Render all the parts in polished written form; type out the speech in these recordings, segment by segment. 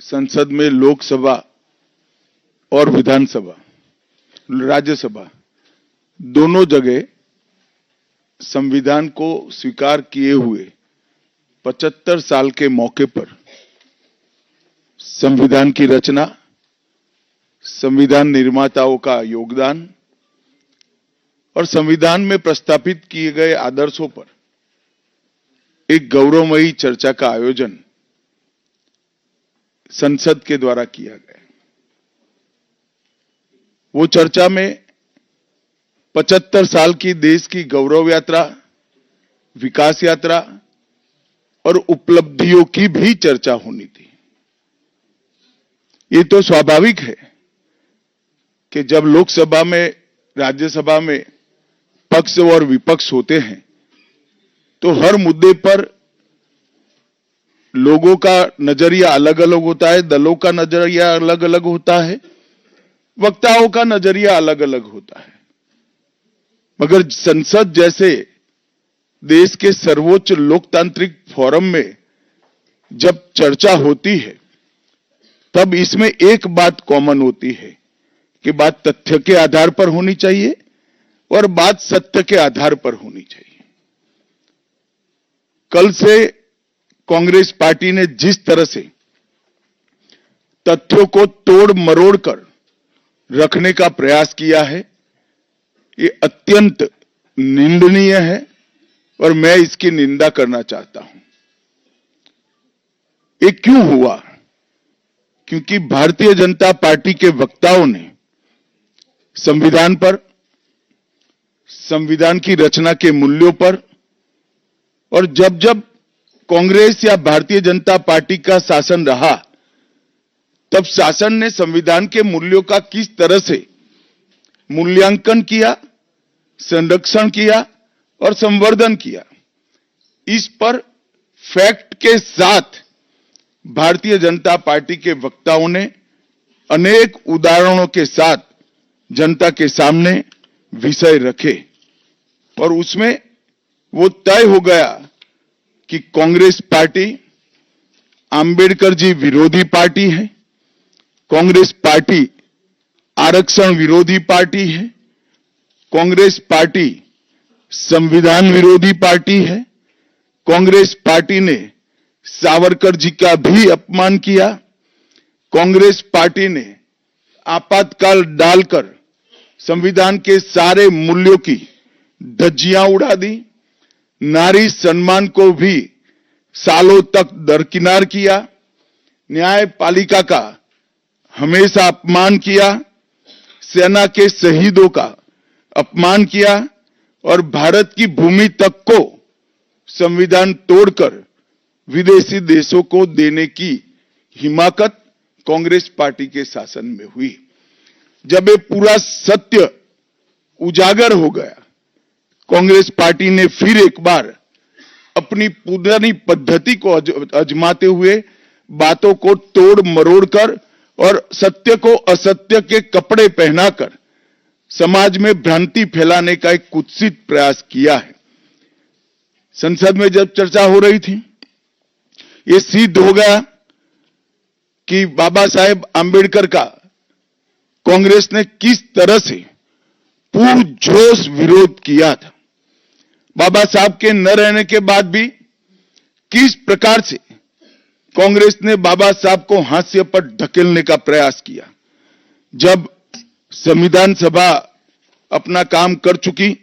संसद में लोकसभा और विधानसभा, राज्यसभा दोनों जगह संविधान को स्वीकार किए हुए 75 साल के मौके पर संविधान की रचना, संविधान निर्माताओं का योगदान और संविधान में प्रस्तावित किए गए आदर्शों पर एक गौरवमयी चर्चा का आयोजन संसद के द्वारा किया गया। वो चर्चा में 75 साल की देश की गौरव यात्रा, विकास यात्रा और उपलब्धियों की भी चर्चा होनी थी। ये तो स्वाभाविक है कि जब लोकसभा में, राज्यसभा में पक्ष और विपक्ष होते हैं तो हर मुद्दे पर लोगों का नजरिया अलग अलग होता है, दलों का नजरिया अलग अलग होता है, वक्ताओं का नजरिया अलग अलग होता है। मगर संसद जैसे देश के सर्वोच्च लोकतांत्रिक फोरम में जब चर्चा होती है तब इसमें एक बात कॉमन होती है कि बात तथ्य के आधार पर होनी चाहिए और बात सत्य के आधार पर होनी चाहिए। कल से कांग्रेस पार्टी ने जिस तरह से तथ्यों को तोड़ मरोड़ कर रखने का प्रयास किया है, ये अत्यंत निंदनीय है और मैं इसकी निंदा करना चाहता हूं। ये क्यों हुआ? क्योंकि भारतीय जनता पार्टी के वक्ताओं ने संविधान पर, संविधान की रचना के मूल्यों पर और जब जब कांग्रेस या भारतीय जनता पार्टी का शासन रहा तब शासन ने संविधान के मूल्यों का किस तरह से मूल्यांकन किया, संरक्षण किया और संवर्धन किया, इस पर फैक्ट के साथ भारतीय जनता पार्टी के वक्ताओं ने अनेक उदाहरणों के साथ जनता के सामने विषय रखे और उसमें वो तय हो गया कि कांग्रेस पार्टी आंबेडकर जी विरोधी पार्टी है, कांग्रेस पार्टी आरक्षण विरोधी पार्टी है, कांग्रेस पार्टी संविधान विरोधी पार्टी है, कांग्रेस पार्टी ने सावरकर जी का भी अपमान किया, कांग्रेस पार्टी ने आपातकाल डालकर संविधान के सारे मूल्यों की धज्जियां उड़ा दी, नारी सम्मान को भी सालों तक दरकिनार किया, न्यायपालिका का हमेशा अपमान किया, सेना के शहीदों का अपमान किया और भारत की भूमि तक को संविधान तोड़कर विदेशी देशों को देने की हिमाकत कांग्रेस पार्टी के शासन में हुई। जब ये पूरा सत्य उजागर हो गया, कांग्रेस पार्टी ने फिर एक बार अपनी पुरानी पद्धति को आजमाते हुए बातों को तोड़ मरोड़ कर और सत्य को असत्य के कपड़े पहनाकर समाज में भ्रांति फैलाने का एक कुत्सित प्रयास किया है। संसद में जब चर्चा हो रही थी, ये सिद्ध हो गया कि बाबा साहेब आंबेडकर का कांग्रेस ने किस तरह से पुरजोश विरोध किया था। बाबा साहब के न रहने के बाद भी किस प्रकार से कांग्रेस ने बाबा साहब को हाशिए पर ढकेलने का प्रयास किया। जब संविधान सभा अपना काम कर चुकी,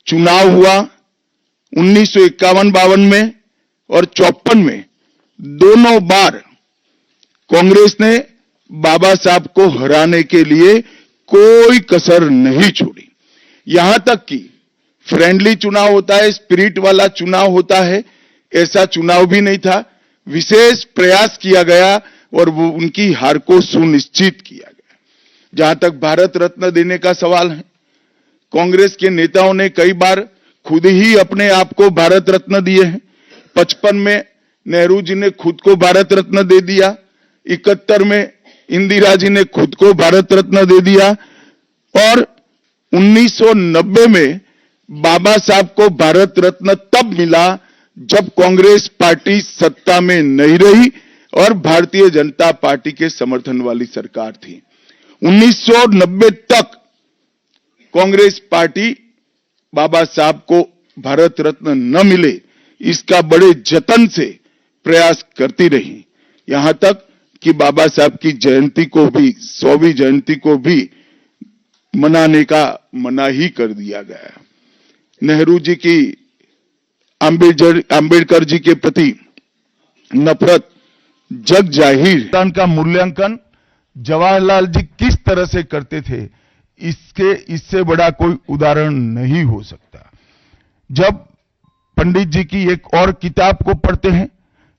चुनाव हुआ 1951-52 में और 54 में, दोनों बार कांग्रेस ने बाबा साहब को हराने के लिए कोई कसर नहीं छोड़ी। यहां तक कि फ्रेंडली चुनाव होता है, स्पिरिट वाला चुनाव होता है, ऐसा चुनाव भी नहीं था। विशेष प्रयास किया गया और वो उनकी हार को सुनिश्चित किया गया। जहां तक भारत रत्न देने का सवाल है, कांग्रेस के नेताओं ने कई बार खुद ही अपने आप को भारत रत्न दिए हैं। 55 में नेहरू जी ने खुद को भारत रत्न दे दिया, 71 में इंदिरा जी ने खुद को भारत रत्न दे दिया और 1990 में बाबा साहब को भारत रत्न तब मिला जब कांग्रेस पार्टी सत्ता में नहीं रही और भारतीय जनता पार्टी के समर्थन वाली सरकार थी। 1990 तक कांग्रेस पार्टी बाबा साहब को भारत रत्न न मिले इसका बड़े जतन से प्रयास करती रही, यहां तक कि बाबा साहब की जयंती को भी 100वीं जयंती को भी मनाने का मना ही कर दिया गया। नेहरू जी की अंबेडकर जी के प्रति नफरत जग जाहिर। का मूल्यांकन जवाहरलाल जी किस तरह से करते थे इससे बड़ा कोई उदाहरण नहीं हो सकता। जब पंडित जी की एक और किताब को पढ़ते हैं,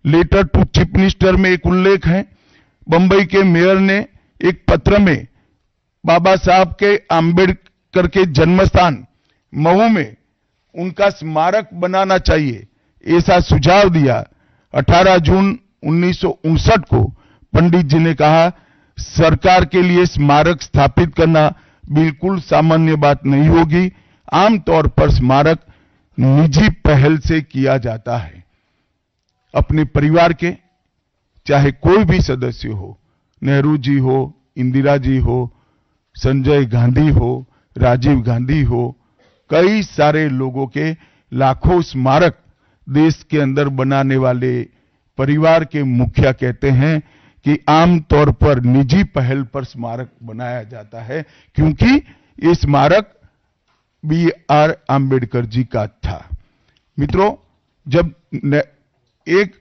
लेटर टू चीफ मिनिस्टर में एक उल्लेख है, बंबई के मेयर ने एक पत्र में बाबा साहब के अंबेडकर के जन्मस्थान महू में उनका स्मारक बनाना चाहिए ऐसा सुझाव दिया। 18 जून 1959 को पंडित जी ने कहा, सरकार के लिए स्मारक स्थापित करना बिल्कुल सामान्य बात नहीं होगी। आमतौर पर स्मारक निजी पहल से किया जाता है। अपने परिवार के चाहे कोई भी सदस्य हो, नेहरू जी हो, इंदिरा जी हो, संजय गांधी हो, राजीव गांधी हो, कई सारे लोगों के लाखों स्मारक देश के अंदर बनाने वाले परिवार के मुखिया कहते हैं कि आमतौर पर निजी पहल पर स्मारक बनाया जाता है, क्योंकि ये स्मारक B.R. आम्बेडकर जी का था। मित्रों, जब एक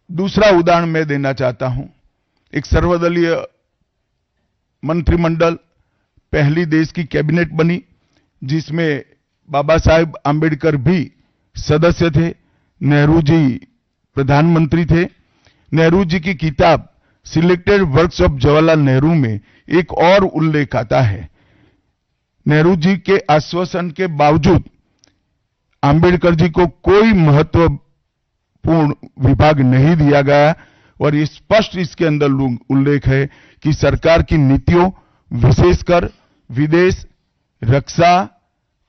दूसरा उदाहरण मैं देना चाहता हूं, एक सर्वदलीय मंत्रिमंडल पहली देश की कैबिनेट बनी जिसमें बाबा साहेब आम्बेडकर भी सदस्य थे, नेहरू जी प्रधानमंत्री थे। नेहरू जी की किताब selected works of Jawaharlal Nehru में एक और उल्लेख आता है। नेहरू जी के आश्वासन के बावजूद आम्बेडकर जी को कोई महत्वपूर्ण विभाग नहीं दिया गया और ये स्पष्ट इसके अंदर उल्लेख है कि सरकार की नीतियों, विशेषकर विदेश, रक्षा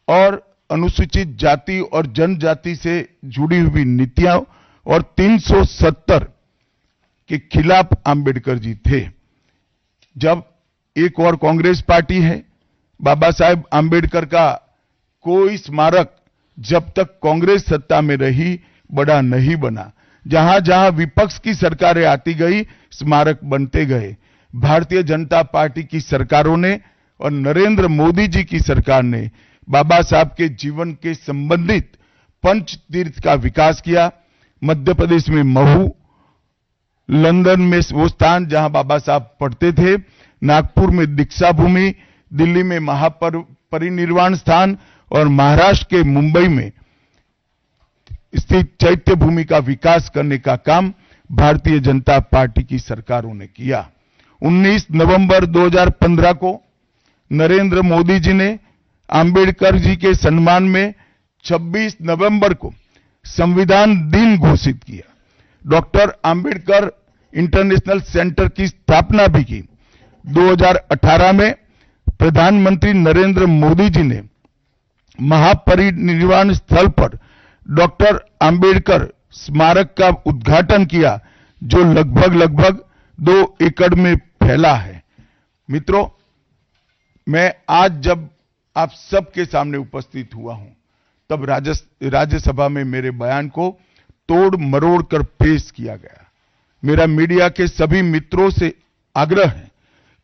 और अनुसूचित जाति और जनजाति से जुड़ी हुई नीतियां और 370 के खिलाफ आम्बेडकर जी थे। जब एक और कांग्रेस पार्टी है, बाबा साहेब आम्बेडकर का कोई स्मारक जब तक कांग्रेस सत्ता में रही बड़ा नहीं बना। जहां जहां विपक्ष की सरकारें आती गई, स्मारक बनते गए। भारतीय जनता पार्टी की सरकारों ने और नरेंद्र मोदी जी की सरकार ने बाबा साहब के जीवन के संबंधित पंच तीर्थ का विकास किया। मध्य प्रदेश में महू, लंदन में वो स्थान जहां बाबा साहब पढ़ते थे, नागपुर में दीक्षा भूमि, दिल्ली में महापरिनिर्वाण स्थान और महाराष्ट्र के मुंबई में स्थित चैत्य भूमि का विकास करने का काम भारतीय जनता पार्टी की सरकारों ने किया। 19 नवंबर 2015 को नरेंद्र मोदी जी ने आम्बेडकर जी के सम्मान में 26 नवंबर को संविधान दिन घोषित किया। डॉक्टर आम्बेडकर इंटरनेशनल सेंटर की स्थापना भी की। 2018 में प्रधानमंत्री नरेंद्र मोदी जी ने महापरिनिर्वाण स्थल पर डॉक्टर आम्बेडकर स्मारक का उद्घाटन किया, जो लगभग 2 एकड़ में फैला है। मित्रों, मैं आज जब आप सबके सामने उपस्थित हुआ हूं, तब राज्यसभा में मेरे बयान को तोड़ मरोड़ कर पेश किया गया। मेरा मीडिया के सभी मित्रों से आग्रह है,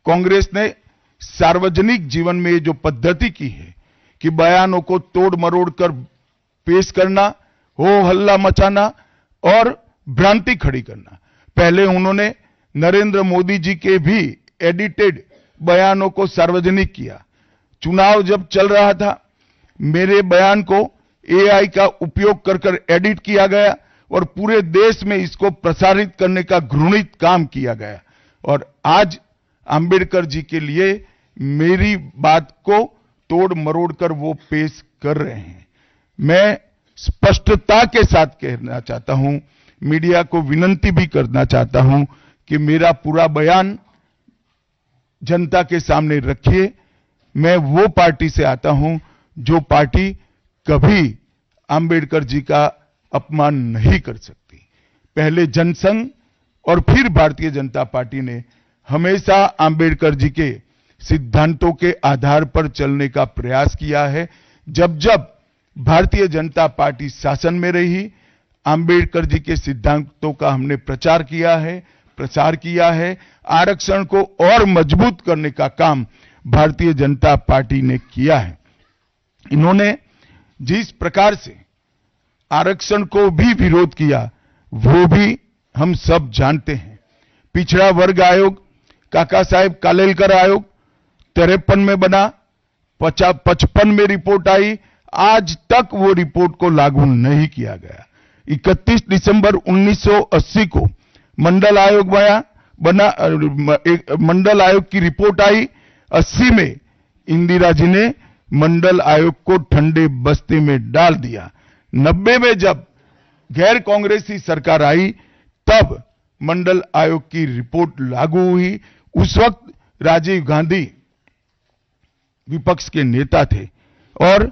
कांग्रेस ने सार्वजनिक जीवन में जो पद्धति की है कि बयानों को तोड़ मरोड़ कर पेश करना, हो हल्ला मचाना और भ्रांति खड़ी करना। पहले उन्होंने नरेंद्र मोदी जी के भी एडिटेड बयानों को सार्वजनिक किया। चुनाव जब चल रहा था, मेरे बयान को AI का उपयोग कर एडिट किया गया और पूरे देश में इसको प्रसारित करने का घृणित काम किया गया। और आज आम्बेडकर जी के लिए मेरी बात को तोड़ मरोड़ कर वो पेश कर रहे हैं। मैं स्पष्टता के साथ कहना चाहता हूं, मीडिया को विनती भी करना चाहता हूं कि मेरा पूरा बयान जनता के सामने रखिए। मैं वो पार्टी से आता हूं जो पार्टी कभी आम्बेडकर जी का अपमान नहीं कर सकती। पहले जनसंघ और फिर भारतीय जनता पार्टी ने हमेशा आंबेडकर जी के सिद्धांतों के आधार पर चलने का प्रयास किया है। जब जब भारतीय जनता पार्टी शासन में रही, आंबेडकर जी के सिद्धांतों का हमने प्रचार किया है, प्रसार किया है। आरक्षण को और मजबूत करने का काम भारतीय जनता पार्टी ने किया है। इन्होंने जिस प्रकार से आरक्षण को भी विरोध किया वो भी हम सब जानते हैं। पिछड़ा वर्ग आयोग, काका साहेब कालेलकर आयोग 53 में बना, 55 में रिपोर्ट आई, आज तक वो रिपोर्ट को लागू नहीं किया गया। 31 दिसंबर 1980 को मंडल आयोग बना, मंडल आयोग की रिपोर्ट आई। 80 में इंदिरा जी ने मंडल आयोग को ठंडे बस्ते में डाल दिया। 90 में जब गैर कांग्रेसी सरकार आई तब मंडल आयोग की रिपोर्ट लागू हुई। उस वक्त राजीव गांधी विपक्ष के नेता थे और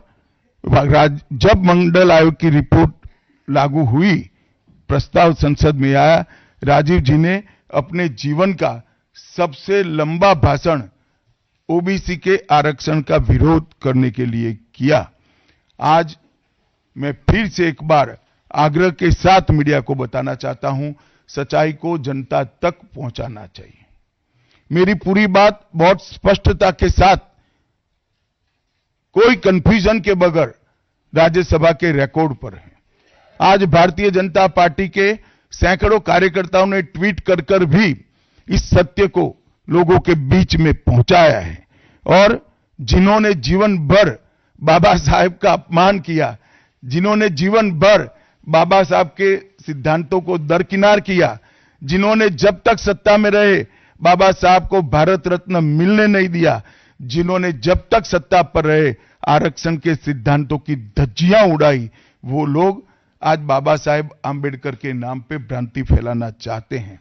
जब मंडल आयोग की रिपोर्ट लागू हुई, प्रस्ताव संसद में आया, राजीव जी ने अपने जीवन का सबसे लंबा भाषण ओबीसी के आरक्षण का विरोध करने के लिए किया। आज मैं फिर से एक बार आग्रह के साथ मीडिया को बताना चाहता हूं, सच्चाई को जनता तक पहुंचाना चाहिए। मेरी पूरी बात बहुत स्पष्टता के साथ, कोई कंफ्यूजन के बगैर राज्यसभा के रिकॉर्ड पर है। आज भारतीय जनता पार्टी के सैकड़ों कार्यकर्ताओं ने ट्वीट कर भी इस सत्य को लोगों के बीच में पहुंचाया है। और जिन्होंने जीवन भर बाबा साहेब का अपमान किया, जिन्होंने जीवन भर बाबा साहब के सिद्धांतों को दरकिनार किया, जिन्होंने जब तक सत्ता में रहे बाबा साहब को भारत रत्न मिलने नहीं दिया, जिन्होंने जब तक सत्ता पर रहे आरक्षण के सिद्धांतों की धज्जियां उड़ाई, वो लोग आज बाबा साहेब आंबेडकर के नाम पे भ्रांति फैलाना चाहते हैं।